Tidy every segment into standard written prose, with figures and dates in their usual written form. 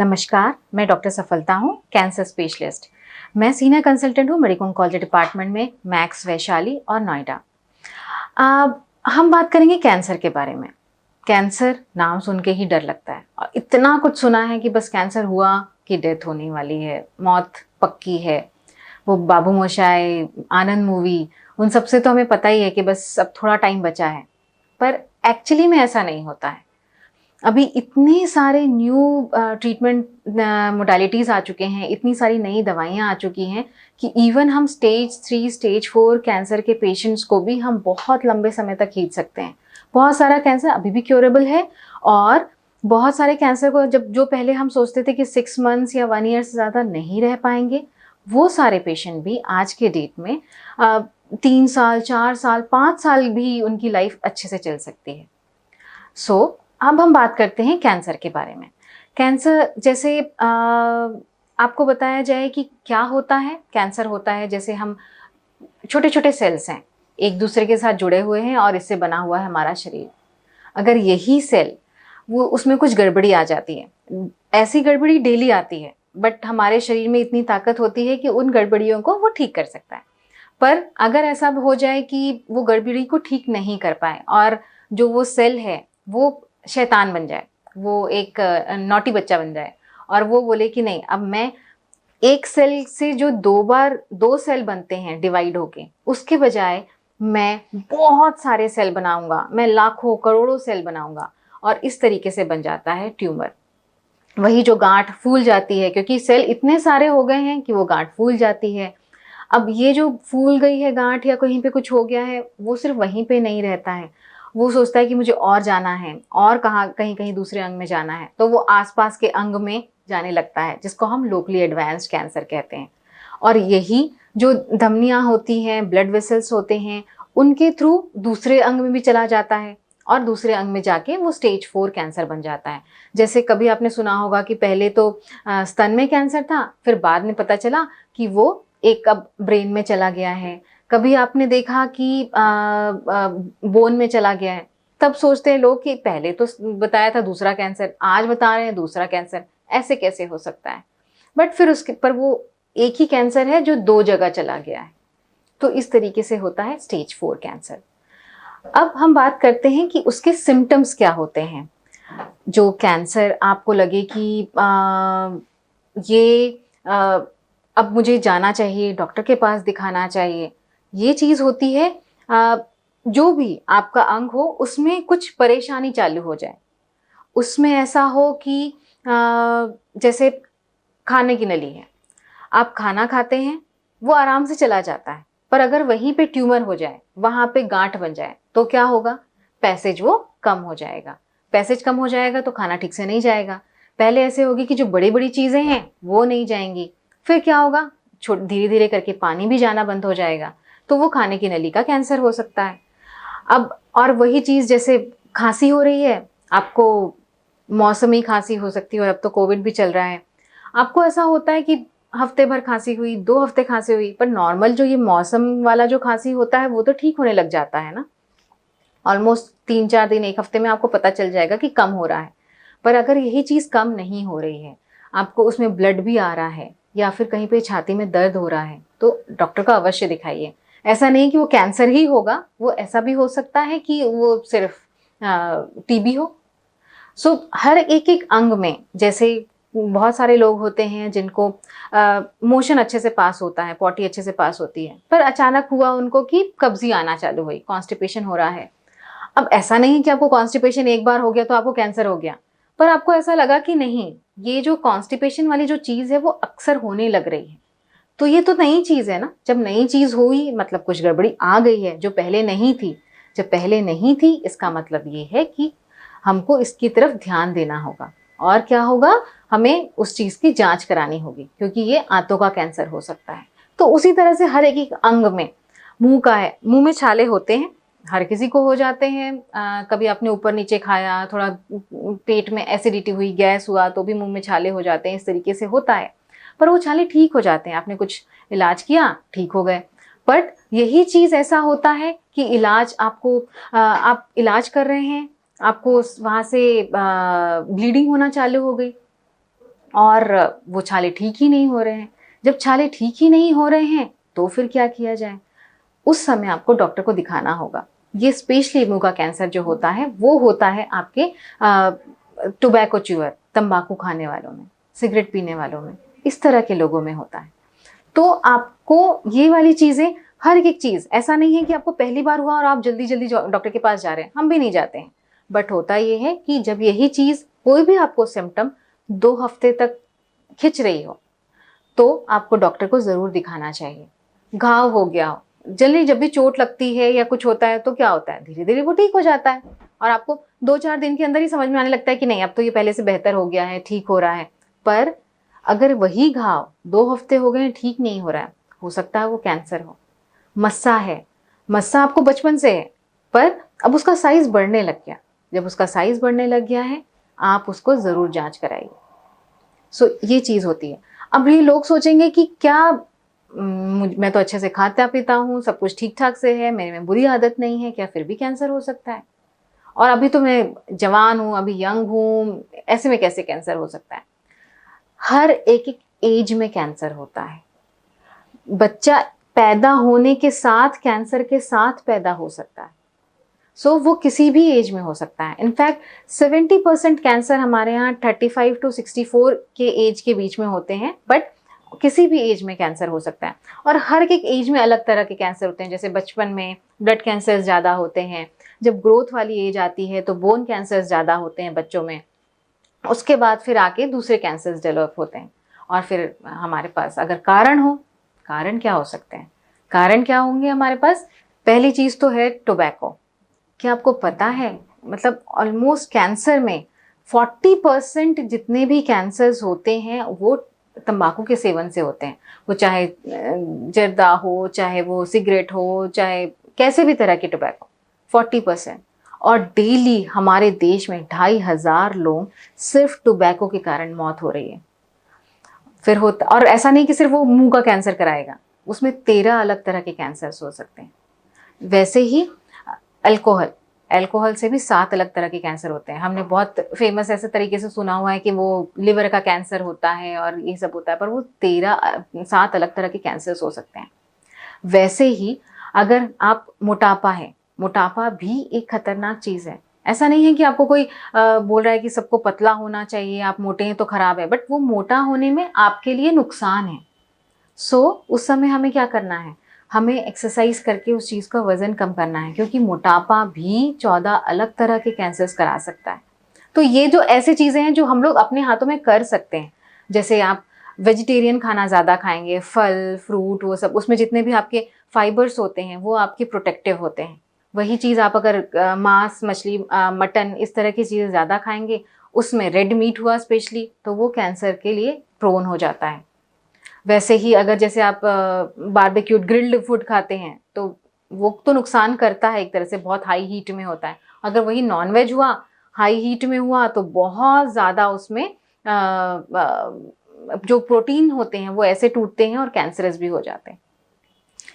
नमस्कार, मैं डॉक्टर सफलता हूँ, कैंसर स्पेशलिस्ट। मैं सीनियर कंसल्टेंट हूँ मेडिको ओंकोलॉजी डिपार्टमेंट में, मैक्स वैशाली और नोएडा। हम बात करेंगे कैंसर के बारे में। कैंसर नाम सुन के ही डर लगता है और इतना कुछ सुना है कि बस कैंसर हुआ कि डेथ होने वाली है, मौत पक्की है। वो बाबू मोशाय, आनंद मूवी, उन सब से तो हमें पता ही है कि बस अब थोड़ा टाइम बचा है, पर एक्चुअली में ऐसा नहीं होता है। अभी इतने सारे न्यू ट्रीटमेंट मोडालिटीज़ आ चुके हैं, इतनी सारी नई दवाइयाँ आ चुकी हैं कि इवन हम स्टेज 3, स्टेज 4 कैंसर के पेशेंट्स को भी हम बहुत लंबे समय तक खींच सकते हैं। बहुत सारा कैंसर अभी भी क्योरेबल है और बहुत सारे कैंसर को जो पहले हम सोचते थे कि 6 मंथ्स या 1 ईयर से ज़्यादा नहीं रह पाएंगे, वो सारे पेशेंट भी आज के डेट में 3 साल, 4 साल, 5 साल भी उनकी लाइफ अच्छे से चल सकती है। अब हम बात करते हैं कैंसर के बारे में। कैंसर जैसे आपको बताया जाए कि क्या होता है। कैंसर होता है जैसे हम छोटे छोटे सेल्स हैं, एक दूसरे के साथ जुड़े हुए हैं और इससे बना हुआ है हमारा शरीर। अगर यही सेल वो उसमें कुछ गड़बड़ी आ जाती है, ऐसी गड़बड़ी डेली आती है, बट हमारे शरीर में इतनी ताकत होती है कि उन गड़बड़ियों को वो ठीक कर सकता है। पर अगर ऐसा हो जाए कि वो गड़बड़ी को ठीक नहीं कर पाए और जो वो सेल है वो शैतान बन जाए, वो एक नॉटी बच्चा बन जाए और वो बोले कि नहीं, अब मैं एक सेल से जो 2 सेल बनते हैं डिवाइड होके, उसके बजाय मैं बहुत सारे सेल बनाऊंगा, मैं लाखों करोड़ों सेल बनाऊंगा और इस तरीके से बन जाता है ट्यूमर। वही जो गांठ फूल जाती है, क्योंकि सेल इतने सारे हो गए हैं कि वो गांठ फूल जाती है। अब ये जो फूल गई है गांठ या कहीं पे कुछ हो गया है, वो सिर्फ वहीं पे नहीं रहता है, वो सोचता है कि मुझे और जाना है और कहीं कहीं दूसरे अंग में जाना है, तो वो आसपास के अंग में जाने लगता है, जिसको हम लोकली एडवांस्ड कैंसर कहते हैं। और यही जो धमनियां होती हैं, ब्लड वेसल्स होते हैं, उनके थ्रू दूसरे अंग में भी चला जाता है और दूसरे अंग में जाके वो स्टेज 4 कैंसर बन जाता है। जैसे कभी आपने सुना होगा कि पहले तो स्तन में कैंसर था, फिर बाद में पता चला कि वो एक अब ब्रेन में चला गया है। कभी आपने देखा कि बोन में चला गया है। तब सोचते हैं लोग कि पहले तो बताया था दूसरा कैंसर, आज बता रहे हैं दूसरा कैंसर, ऐसे कैसे हो सकता है। बट फिर उसके पर वो एक ही कैंसर है जो 2 जगह चला गया है। तो इस तरीके से होता है स्टेज 4 कैंसर। अब हम बात करते हैं कि उसके सिम्टम्स क्या होते हैं। जो कैंसर आपको लगे कि ये अब मुझे जाना चाहिए, डॉक्टर के पास दिखाना चाहिए, ये चीज़ होती है जो भी आपका अंग हो उसमें कुछ परेशानी चालू हो जाए। उसमें ऐसा हो कि जैसे खाने की नली है, आप खाना खाते हैं, वो आराम से चला जाता है, पर अगर वहीं पे ट्यूमर हो जाए, वहाँ पे गांठ बन जाए, तो क्या होगा? पैसेज वो कम हो जाएगा। पैसेज कम हो जाएगा तो खाना ठीक से नहीं जाएगा। पहले ऐसे होगी कि जो बड़ी बड़ी चीज़ें हैं वो नहीं जाएंगी, फिर क्या होगा? धीरे धीरे करके पानी भी जाना बंद हो जाएगा, तो वो खाने की नली का कैंसर हो सकता है। अब और वही चीज़ जैसे खांसी हो रही है, आपको मौसमी खांसी हो सकती है और अब तो कोविड भी चल रहा है। आपको ऐसा होता है कि हफ्ते भर खांसी हुई, 2 हफ्ते खांसी हुई, पर नॉर्मल जो ये मौसम वाला जो खांसी होता है वो तो ठीक होने लग जाता है ना। ऑलमोस्ट 3-4 दिन, 1 हफ्ते में आपको पता चल जाएगा कि कम हो रहा है। पर अगर यही चीज़ कम नहीं हो रही है, आपको उसमें ब्लड भी आ रहा है या फिर कहीं पे छाती में दर्द हो रहा है, तो डॉक्टर को अवश्य दिखाइए। ऐसा नहीं कि वो कैंसर ही होगा, वो ऐसा भी हो सकता है कि वो सिर्फ टीबी हो। हर एक एक अंग में, जैसे बहुत सारे लोग होते हैं जिनको मोशन अच्छे से पास होता है, पॉटी अच्छे से पास होती है, पर अचानक हुआ उनको कि कब्जी आना चालू हुई, कॉन्स्टिपेशन हो रहा है। अब ऐसा नहीं कि आपको कॉन्स्टिपेशन एक बार हो गया तो आपको कैंसर हो गया, पर आपको ऐसा लगा कि नहीं, ये जो कॉन्स्टिपेशन वाली जो चीज़ है वो अक्सर होने लग रही है, तो ये तो नई चीज़ है ना। जब नई चीज़ हुई मतलब कुछ गड़बड़ी आ गई है जो पहले नहीं थी। जब पहले नहीं थी इसका मतलब ये है कि हमको इसकी तरफ ध्यान देना होगा। और क्या होगा? हमें उस चीज़ की जांच करानी होगी, क्योंकि ये आंतों का कैंसर हो सकता है। तो उसी तरह से हर एक एक अंग में, मुंह का है, मुंह में छाले होते हैं, हर किसी को हो जाते हैं। कभी आपने ऊपर नीचे खाया, थोड़ा पेट में एसिडिटी हुई, गैस हुआ, तो भी मुंह में छाले हो जाते हैं, इस तरीके से होता है। पर वो छाले ठीक हो जाते हैं, आपने कुछ इलाज किया, ठीक हो गए। बट यही चीज़ ऐसा होता है कि इलाज आपको आप इलाज कर रहे हैं, आपको वहाँ से ब्लीडिंग होना चालू हो गई, और वो छाले ठीक ही नहीं हो रहे हैं। जब छाले ठीक ही नहीं हो रहे हैं तो फिर क्या किया जाए? उस समय आपको डॉक्टर को दिखाना होगा। ये स्पेशली मुंह का कैंसर जो होता है वो होता है आपके टोबैको च्यूअर, तंबाकू खाने वालों में, सिगरेट पीने वालों में, इस तरह के लोगों में होता है। तो आपको ये वाली चीज़ें, हर एक चीज़, ऐसा नहीं है कि आपको पहली बार हुआ और आप जल्दी जल्दी डॉक्टर के पास जा रहे हैं, हम भी नहीं जाते हैं। बट होता ये है कि जब यही चीज़, कोई भी आपको सिम्टम 2 हफ्ते तक खिंच रही हो तो आपको डॉक्टर को ज़रूर दिखाना चाहिए। घाव हो गया हो, जल्दी जब भी चोट लगती है या कुछ होता है तो क्या होता है, धीरे धीरे वो ठीक हो जाता है और आपको 2-4 दिन के अंदर ही समझ में आने लगता है कि नहीं, अब तो ये पहले से बेहतर हो गया है, ठीक हो रहा है। पर अगर वही घाव 2 हफ्ते हो गए हैं, ठीक नहीं हो रहा है, हो सकता है वो कैंसर हो। मस्सा है, मस्सा आपको बचपन से है पर अब उसका साइज बढ़ने लग गया। जब उसका साइज बढ़ने लग गया है, आप उसको ज़रूर जांच कराइए। सो ये चीज़ होती है। अब ये लोग सोचेंगे कि क्या मैं तो अच्छे से खाता पीता हूँ, सब कुछ ठीक ठाक से है, मेरे में बुरी आदत नहीं है, क्या फिर भी कैंसर हो सकता है? और अभी तो मैं जवान हूँ, अभी यंग हूँ, ऐसे में कैसे कैंसर हो सकता है? हर एक एक एज में कैंसर होता है। बच्चा पैदा होने के साथ कैंसर के साथ पैदा हो सकता है। सो वो किसी भी एज में हो सकता है। इनफैक्ट 70% कैंसर हमारे यहाँ 35 टू 64 के एज के बीच में होते हैं, बट किसी भी एज में कैंसर हो सकता है। और हर एक एज में अलग तरह के कैंसर होते हैं। जैसे बचपन में ब्लड कैंसर ज़्यादा होते हैं, जब ग्रोथ वाली एज आती है तो बोन कैंसर ज़्यादा होते हैं बच्चों में, उसके बाद फिर आके दूसरे कैंसर्स डेवलप होते हैं। और फिर हमारे पास अगर कारण हो, कारण क्या हो सकते हैं? कारण क्या होंगे हमारे पास? पहली चीज़ तो है टोबैको। क्या आपको पता है, मतलब ऑलमोस्ट कैंसर में 40% जितने भी कैंसर्स होते हैं वो तंबाकू के सेवन से होते हैं। वो चाहे जर्दा हो, चाहे वो सिगरेट हो, चाहे कैसे भी तरह की टोबैको, 40%। और डेली हमारे देश में 2,500 लोग सिर्फ टोबैको के कारण मौत हो रही है। फिर होता, और ऐसा नहीं कि सिर्फ वो मुंह का कैंसर कराएगा, उसमें 13 अलग तरह के कैंसर्स हो सकते हैं। वैसे ही अल्कोहल, अल्कोहल से भी 7 अलग तरह के कैंसर होते हैं। हमने बहुत फेमस ऐसे तरीके से सुना हुआ है कि वो लिवर का कैंसर होता है और ये सब होता है, पर वो 7 अलग तरह के कैंसर्स हो सकते हैं। वैसे ही अगर आप मोटापा है, मोटापा भी एक खतरनाक चीज़ है। ऐसा नहीं है कि आपको कोई बोल रहा है कि सबको पतला होना चाहिए, आप मोटे हैं तो खराब है, बट वो मोटा होने में आपके लिए नुकसान है। सो उस समय हमें क्या करना है? हमें एक्सरसाइज करके उस चीज़ का वज़न कम करना है, क्योंकि मोटापा भी 14 अलग तरह के कैंसर्स करा सकता है। तो ये जो ऐसी चीज़ें हैं जो हम लोग अपने हाथों में कर सकते हैं। जैसे आप वेजिटेरियन खाना ज़्यादा खाएंगे, फल फ्रूट वो सब, उसमें जितने भी आपके फाइबर्स होते हैं वो आपके प्रोटेक्टिव होते हैं। वही चीज़ आप अगर मांस, मछली, मटन, इस तरह की चीज़ें ज़्यादा खाएंगे, उसमें रेड मीट हुआ स्पेशली, तो वो कैंसर के लिए प्रोन हो जाता है। वैसे ही अगर जैसे आप बारबेक्यूड ग्रिल्ड फूड खाते हैं तो वो तो नुकसान करता है एक तरह से, बहुत हाई हीट में होता है। अगर वही नॉनवेज हुआ, हाई हीट में हुआ, तो बहुत ज़्यादा उसमें जो प्रोटीन होते हैं वो ऐसे टूटते हैं और कैंसरस भी हो जाते हैं।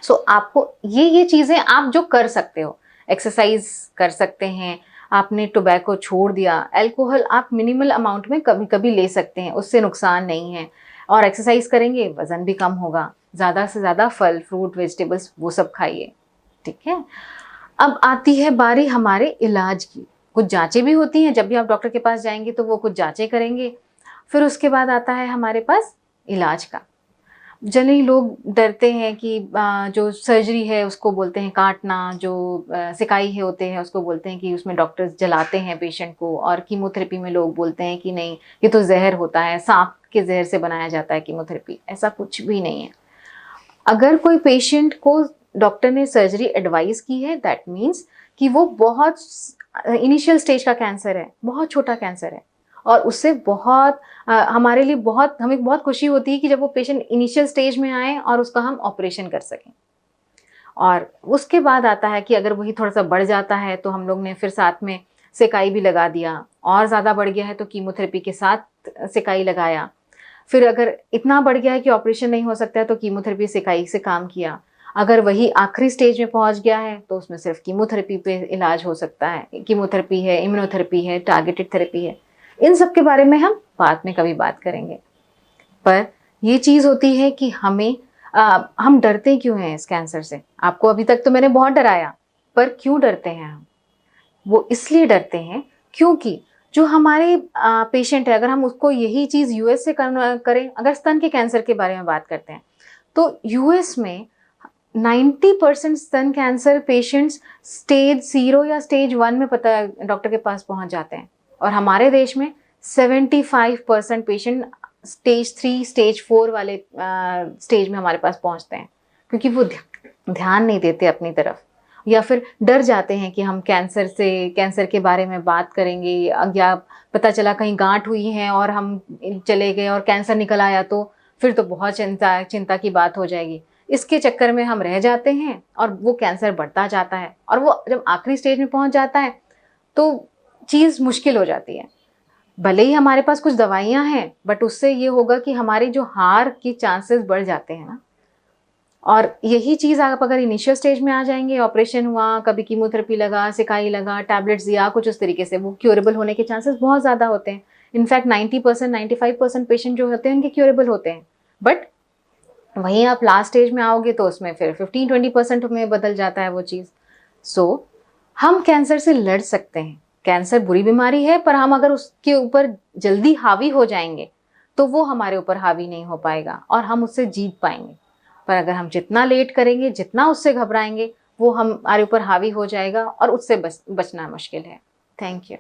सो आपको ये चीज़ें आप जो कर सकते हो, एक्सरसाइज कर सकते हैं, आपने टोबैको छोड़ दिया, अल्कोहल आप मिनिमल अमाउंट में कभी कभी ले सकते हैं, उससे नुकसान नहीं है। और एक्सरसाइज करेंगे, वज़न भी कम होगा। ज़्यादा से ज़्यादा फल फ्रूट वेजिटेबल्स वो सब खाइए, ठीक है। अब आती है बारी हमारे इलाज की। कुछ जांचें भी होती हैं, जब भी आप डॉक्टर के पास जाएंगे तो वो कुछ जांचें करेंगे। फिर उसके बाद आता है हमारे पास इलाज का। जनरली लोग डरते हैं कि जो सर्जरी है उसको बोलते हैं काटना, जो सिकाई है होते हैं उसको बोलते हैं कि उसमें डॉक्टर्स जलाते हैं पेशेंट को, और कीमोथेरेपी में लोग बोलते हैं कि नहीं ये तो जहर होता है, सांप के जहर से बनाया जाता है कीमोथेरेपी। ऐसा कुछ भी नहीं है। अगर कोई पेशेंट को डॉक्टर ने सर्जरी एडवाइस की है, दैट मीन्स कि वो बहुत इनिशियल स्टेज का कैंसर है, बहुत छोटा कैंसर है, और उससे बहुत हमारे लिए बहुत, हमें बहुत खुशी होती है कि जब वो पेशेंट इनिशियल स्टेज में आए और उसका हम ऑपरेशन कर सकें। और उसके बाद आता है कि अगर वही थोड़ा सा बढ़ जाता है तो हम लोग ने फिर साथ में सेकाई भी लगा दिया, और ज़्यादा बढ़ गया है तो कीमोथेरेपी के साथ सेकाई लगाया। फिर अगर इतना बढ़ गया है कि ऑपरेशन नहीं हो सकता है तो कीमोथेरेपी सेकाई से काम किया। अगर वही आखिरी स्टेज में पहुंच गया है तो उसमें सिर्फ कीमोथेरेपी पे इलाज हो सकता है। कीमोथेरेपी है, इम्यूनोथेरेपी है, टारगेटेड थेरेपी है। इन सब के बारे में हम बाद में कभी बात करेंगे। पर ये चीज़ होती है कि हम डरते क्यों हैं इस कैंसर से? आपको अभी तक तो मैंने बहुत डराया, पर क्यों डरते हैं हम? वो इसलिए डरते हैं क्योंकि जो हमारे पेशेंट है, अगर हम उसको यही चीज़ यूएस से करें, अगर स्तन के कैंसर के बारे में बात करते हैं, तो यूएस में 90% स्तन कैंसर पेशेंट्स स्टेज 0 या स्टेज 1 में पता डॉक्टर के पास पहुंच जाते हैं, और हमारे देश में 75% पेशेंट स्टेज 3 स्टेज 4 वाले स्टेज में हमारे पास पहुंचते हैं, क्योंकि वो ध्यान नहीं देते अपनी तरफ, या फिर डर जाते हैं कि हम कैंसर के बारे में बात करेंगे, या पता चला कहीं गांठ हुई है और हम चले गए और कैंसर निकल आया तो फिर तो बहुत चिंता की बात हो जाएगी। इसके चक्कर में हम रह जाते हैं और वो कैंसर बढ़ता जाता है, और वो जब आखिरी स्टेज में पहुंच जाता है तो चीज़ मुश्किल हो जाती है। भले ही हमारे पास कुछ दवाइयां हैं, बट उससे ये होगा कि हमारी जो हार के चांसेस बढ़ जाते हैं ना। और यही चीज़ आप अगर इनिशियल स्टेज में आ जाएंगे, ऑपरेशन हुआ, कभी कीमोथेरेपी लगा, सिकाई लगा, टैबलेट्स दिया, कुछ उस तरीके से, वो क्योरेबल होने के चांसेस बहुत ज़्यादा होते हैं। इनफैक्ट 90% 95% पेशेंट जो होते हैं उनके क्योरेबल होते हैं। बट वहीं आप लास्ट स्टेज में आओगे तो उसमें फिर 15-20% में बदल जाता है वो चीज़। सो हम कैंसर से लड़ सकते हैं। कैंसर बुरी बीमारी है, पर हम अगर उसके ऊपर जल्दी हावी हो जाएंगे तो वो हमारे ऊपर हावी नहीं हो पाएगा और हम उससे जीत पाएंगे। पर अगर हम जितना लेट करेंगे, जितना उससे घबराएंगे, वो हमारे ऊपर हावी हो जाएगा और उससे बचना मुश्किल है। Thank you.